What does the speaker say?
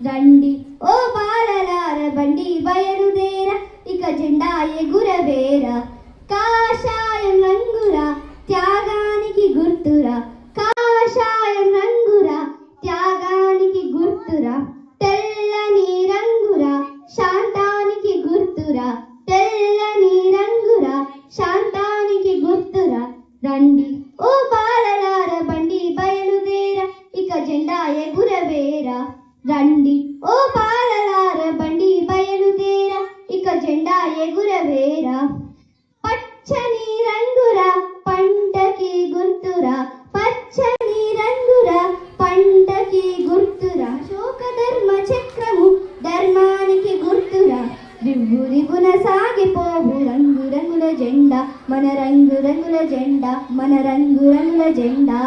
రండి ఓ బాలలార బండి బయలుదేర, ఇక జెండా ఎగురవేరా. కాషాయం రంగురా త్యాగానికి గుర్తురా, కాషాయం రంగురా త్యాగానికి గుర్తురా. తెల్లని రంగురా శాంతానికి గుర్తురా, తెల్లని రంగురా శాంతానికి గుర్తురా. రండి ఓ బాలలార బండి బయలుదేర, ఇక జెండా ఎగురవేరా. రండి ఓ బాలలార బండి బయలుదేర, ఇక జెండా ఎగురవేరా. పచ్చని రంగురా పంటకి గుర్తురా, పచ్చని రంగురా పంటకి గుర్తురా. శోక ధర్మ చక్రము ధర్మానికి గుర్తురా. రివ్వు రివ్వున సాగిపోవు రంగు రంగుల జెండా, మన రంగు రంగుల జెండా, మన రంగు రంగుల జెండా.